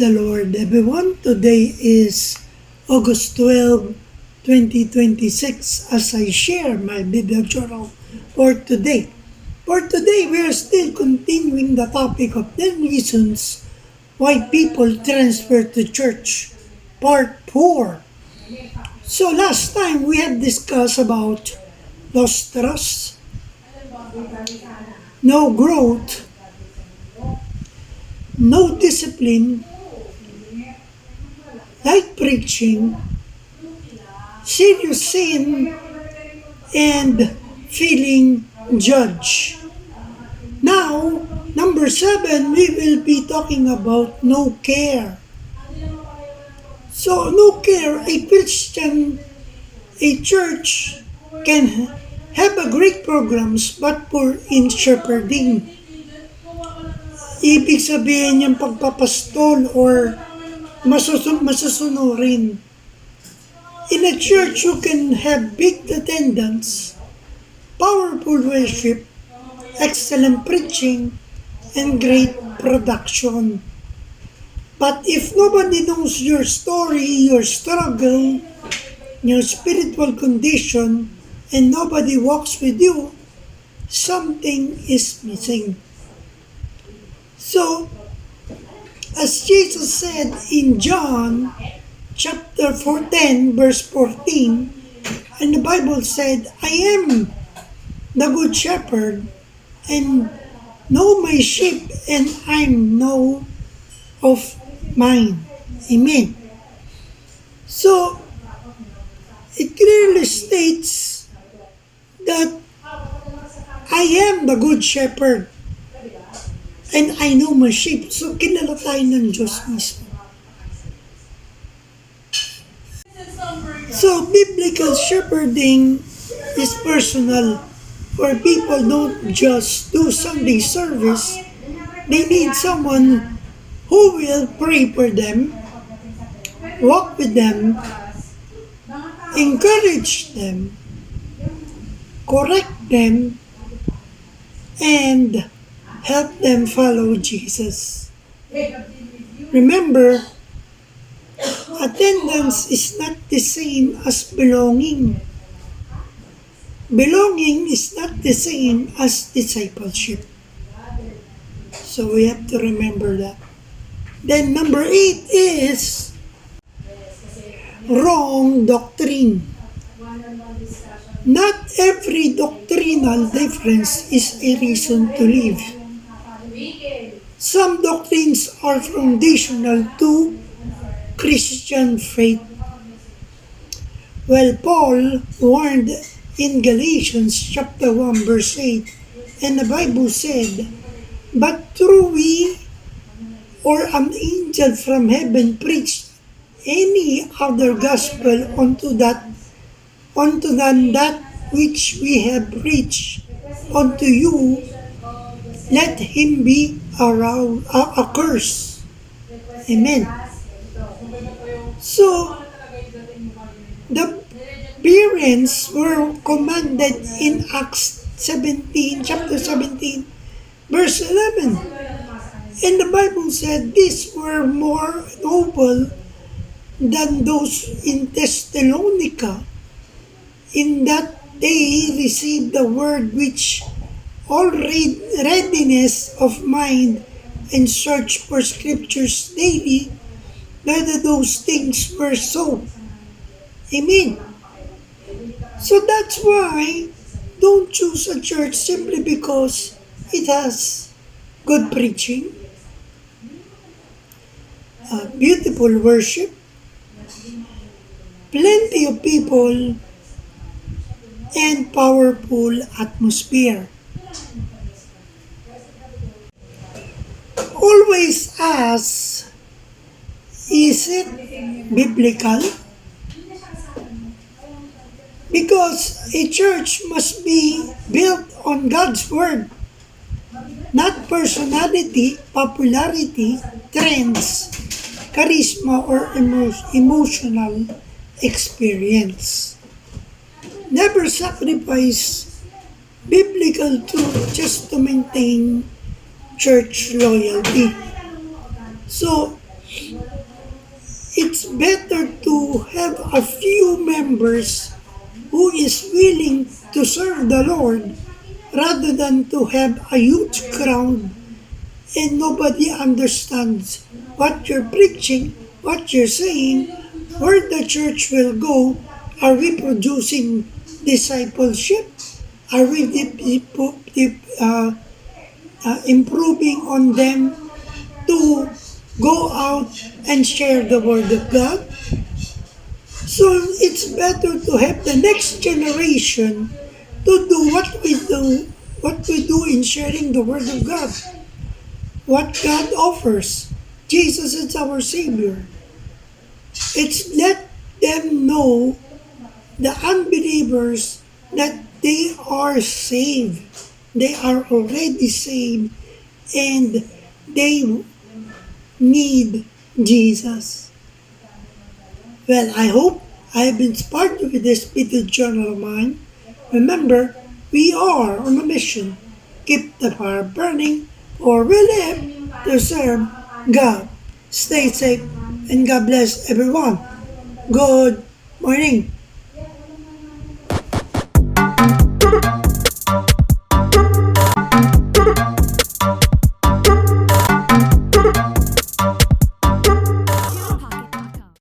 the Lord, everyone. Today is August 12, 2026 as I share my Bible journal for today. For today, we are still continuing the topic of 10 reasons why people transfer to church, part 4. So last time we had discussed about lost trust, no growth, no discipline, light preaching, serious sin, and feeling judged. Now, number 7, we will be talking about no care. So, no care, a church can have a great programs but poor in shepherding. Ibig sabihin yung pagpapastol or masusunurin. In a church, you can have big attendance, powerful worship, excellent preaching, and great production. But if nobody knows your story, your struggle, your spiritual condition, and nobody walks with you, something is missing. So, as Jesus said in John chapter 14, verse 14, and the Bible said, I am the good shepherd, and know my sheep, and I know of mine. Amen. So, it clearly states that I am the good shepherd, and I know my sheep. So, kilala tayo ng Diyos mismo. So, biblical shepherding is personal. For people don't just do Sunday service, they need someone who will pray for them, walk with them, encourage them, correct them, and help them follow Jesus. Remember, attendance is not the same as belonging. Belonging is not the same as discipleship. So we have to remember that. Then number 8 is wrong doctrine. Not every doctrinal difference is a reason to leave. Some doctrines are foundational to Christian faith. Well, Paul warned in Galatians chapter 1 verse 8, and the Bible said, but through we or an angel from heaven preached any other gospel than that which we have preached unto you, let him be accursed. Amen. So, the parents were commanded in Acts 17, chapter 17, verse 11. And the Bible said these were more noble than those in Thessalonica, in that they received the word which all readiness of mind and search for scriptures daily, whether those things were so. Amen. So that's why don't choose a church simply because it has good preaching, beautiful worship, plenty of people, and powerful atmosphere. Always ask, is it biblical? Because a church must be built on God's Word, not personality, popularity, trends, charisma, or emotional experience. Never sacrifice biblical truth just to maintain church loyalty. So, It's better to have a few members who is willing to serve the Lord rather than to have a huge crowd and nobody understands what you're preaching, what you're saying, where the church will go. Are we producing discipleship? Are we improving on them to go out and share the word of God? So it's better to have the next generation to do what we do in sharing the word of God, what God offers. Jesus is our Savior. It's let them know, the unbelievers, that they are saved. They are already saved and they need Jesus. Well, I hope I have inspired you with this little journal of mine. Remember, we are on a mission. Keep the fire burning, for we live to serve God. Stay safe and God bless everyone. Good morning.